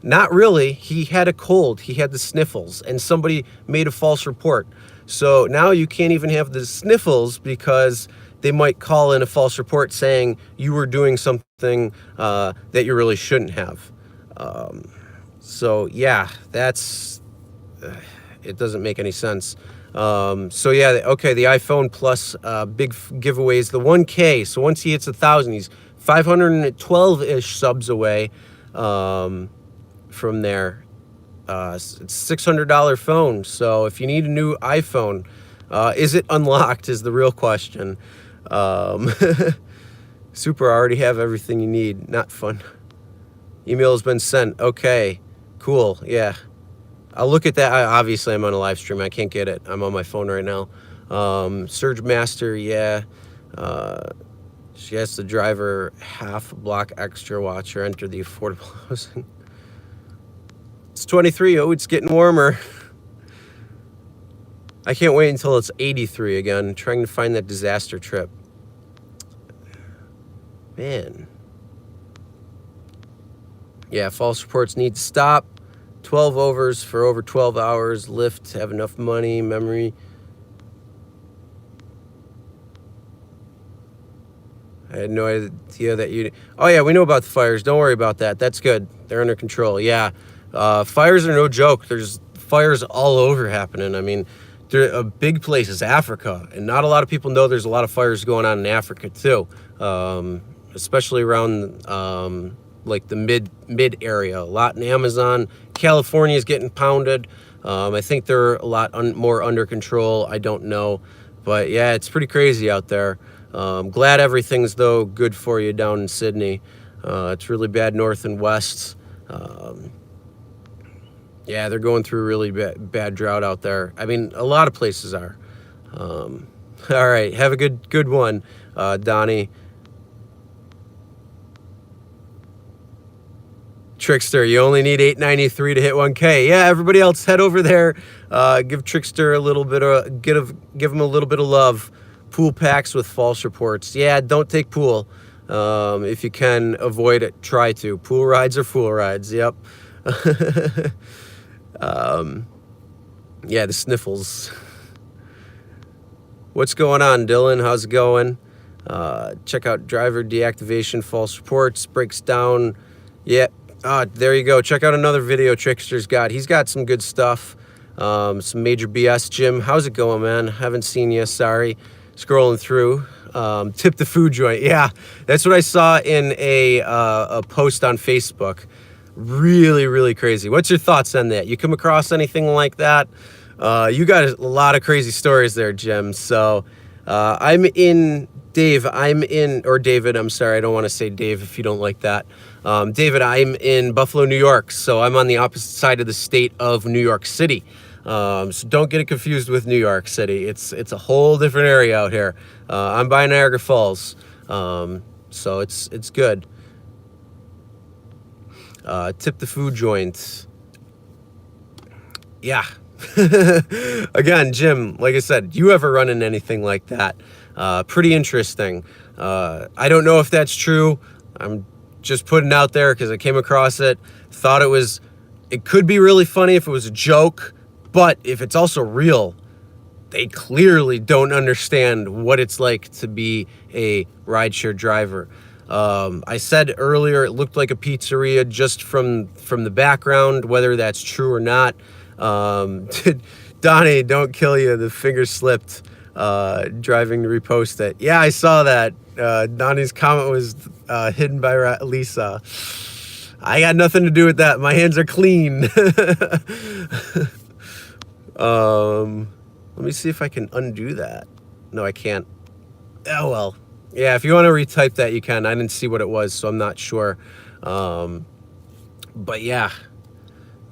S1: not really. He had a cold. He had the sniffles and somebody made a false report. So now you can't even have the sniffles because they might call in a false report saying you were doing something that you really shouldn't have. So yeah, that's, it doesn't make any sense. So yeah, okay, the iPhone Plus big giveaways, the 1K. So once he hits 1,000, he's 512-ish subs away from there. It's a $600 phone. So if you need a new iPhone, is it unlocked is the real question. Super, I already have everything you need. Not fun. Email has been sent. Okay, cool. Yeah, I'll look at that. Obviously, I'm on a live stream. I can't get it. I'm on my phone right now. Surge Master, yeah. She has the driver half a block extra. Watch her enter the affordable housing. It's 23. Oh, it's getting warmer. I can't wait until it's 83 again. Trying to find that disaster trip. Man. Yeah, false reports need to stop. 12 overs for over 12 hours. Lyft have enough money, memory. I had no idea that you... Oh, yeah, we know about the fires. Don't worry about that. That's good. They're under control. Yeah, fires are no joke. There's fires all over happening. I mean, a big place is Africa, and not a lot of people know there's a lot of fires going on in Africa, too, especially around... like the mid area, a lot in Amazon. California is getting pounded. I think they're a lot more under control. I don't know, but yeah, it's pretty crazy out there. Glad everything's though good for you down in Sydney. It's really bad north and west. Yeah, they're going through a really bad drought out there. I mean, a lot of places are. All right, have a good one, Donnie. Trickster, you only need 893 to hit 1K. Yeah, everybody else head over there. Give Trickster a little bit of give him a little bit of love. Pool packs with false reports. Yeah, don't take pool. If you can avoid it, try to. Pool rides are fool rides. Yep. Yeah, the sniffles. What's going on, Dylan? How's it going? Check out driver deactivation false reports. Breaks down. Yep. There you go. Check out another video Trickster's got. He's got some good stuff. Some major BS. Jim, how's it going, man? Haven't seen you. Sorry. Scrolling through. Tip the food joint. Yeah, that's what I saw in a post on Facebook. Really, really crazy. What's your thoughts on that? You come across anything like that? You got a lot of crazy stories there, Jim. So David, I'm sorry, I don't want to say Dave if you don't like that. David, I'm in Buffalo, New York, so I'm on the opposite side of the state of New York City. So don't get it confused with New York City. It's a whole different area out here. I'm by Niagara Falls, so it's good. Tip the food joint. Yeah. Again, Jim, like I said, you ever run into anything like that? Pretty interesting. I don't know if that's true. I'm just putting it out there because I came across it. Thought it could be really funny if it was a joke, but if it's also real, they clearly don't understand what it's like to be a rideshare driver. I said earlier it looked like a pizzeria just from the background, whether that's true or not. Donnie, don't kill you. The finger slipped. Driving to repost it. Yeah, I saw that. Donnie's comment was hidden by Lisa. I got nothing to do with that. My hands are clean. Let me see if I can undo that. No, I can't. Oh, well. Yeah, if you want to retype that, you can. I didn't see what it was, so I'm not sure. But yeah,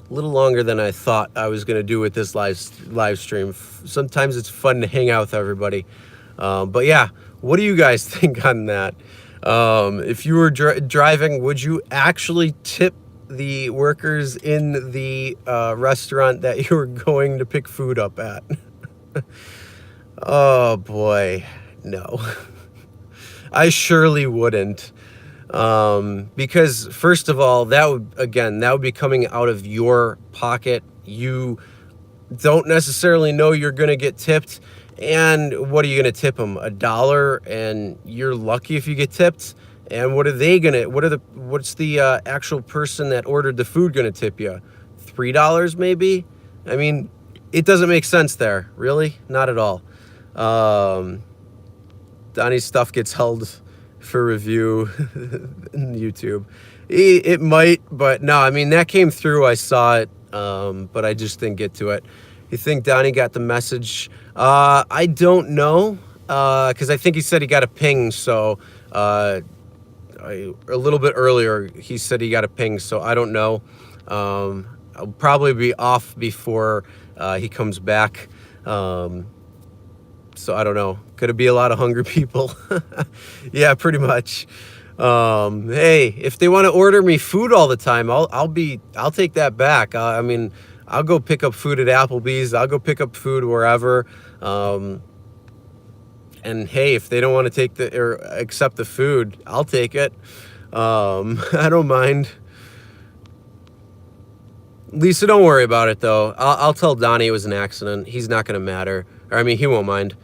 S1: a little longer than I thought I was going to do with this live stream. Sometimes it's fun to hang out with everybody. But yeah, what do you guys think on that? If you were driving, would you actually tip the workers in the restaurant that you were going to pick food up at? Oh boy, no. I surely wouldn't. Because first of all, that would be coming out of your pocket. You don't necessarily know you're gonna get tipped, and what are you gonna tip them? $1, and you're lucky if you get tipped. And what are they gonna? What's the actual person that ordered the food gonna tip you? $3 maybe? I mean, it doesn't make sense there. Really, not at all. Donnie's stuff gets held for review in YouTube. It might, but no, I mean, that came through. I saw it, but I just didn't get to it. You think Donnie got the message? I don't know, because I think he said he got a ping, so a little bit earlier he said he got a ping, so I don't know. I'll probably be off before he comes back. So I don't know. Could it be a lot of hungry people? Yeah, pretty much. Hey, if they want to order me food all the time, I'll take that back. I mean, I'll go pick up food at Applebee's. I'll go pick up food wherever. And hey, if they don't want to take or accept the food, I'll take it. I don't mind. Lisa, don't worry about it though. I'll tell Donnie it was an accident. He's not going to matter. Or, I mean, he won't mind.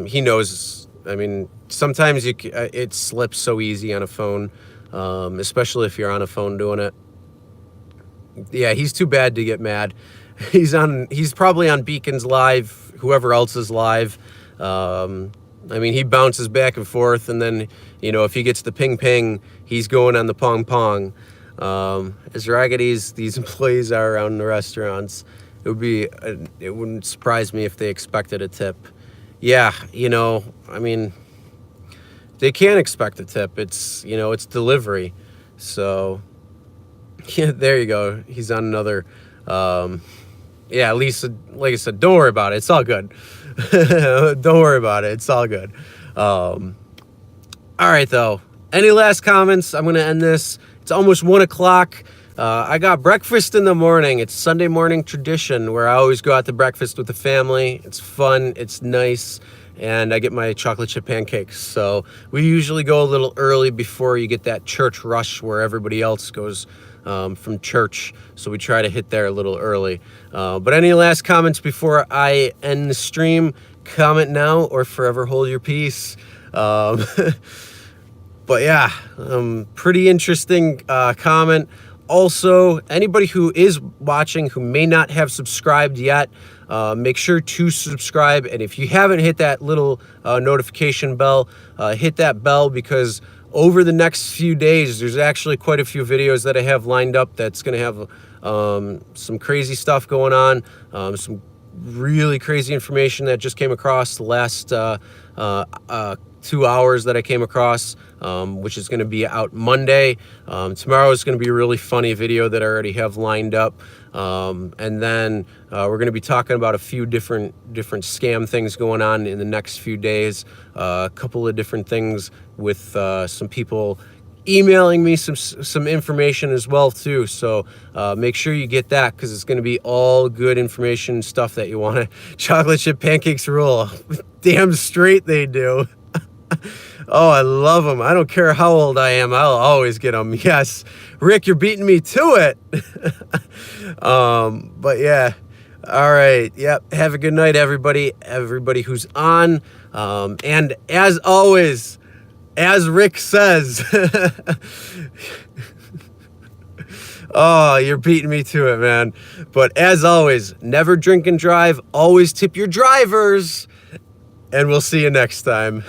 S1: He knows. I mean, sometimes it slips so easy on a phone, especially if you're on a phone doing it. Yeah, he's too bad to get mad. He's probably on Beacon's live, whoever else is live. I mean, he bounces back and forth, and then, you know, if he gets the ping ping, he's going on the pong pong. As raggedy as these employees are around the restaurants, it wouldn't surprise me if they expected a tip. Yeah, you know, I mean, they can't expect a tip. It's, you know, it's delivery. So, yeah, there you go. He's on another. Yeah, Lisa, like I said, don't worry about it. It's all good. Don't worry about it. It's all good. All right, though. Any last comments? I'm going to end this. It's almost 1 o'clock. I got breakfast in the morning. It's Sunday morning tradition where I always go out to breakfast with the family. It's fun. It's nice. And I get my chocolate chip pancakes. So we usually go a little early before you get that church rush where everybody else goes from church. So we try to hit there a little early. But any last comments before I end the stream? Comment now or forever hold your peace. But yeah, pretty interesting comment. Also, anybody who is watching who may not have subscribed yet, make sure to subscribe. And if you haven't hit that little notification bell, hit that bell, because over the next few days, there's actually quite a few videos that I have lined up that's going to have some crazy stuff going on, some really crazy information that just came across the last 2 hours that I came across, which is going to be out Monday. Tomorrow is going to be a really funny video that I already have lined up. And then we're going to be talking about a few different scam things going on in the next few days. A couple of different things with some people emailing me some information as well too. So make sure you get that, because it's going to be all good information, stuff that you want to. Chocolate chip pancakes rule. Damn straight they do. Oh, I love them. I don't care how old I am. I'll always get them. Yes. Rick, you're beating me to it. But yeah. All right. Yep. Have a good night, everybody. Everybody who's on. And as always, as Rick says, oh, you're beating me to it, man. But as always, never drink and drive. Always tip your drivers. And we'll see you next time.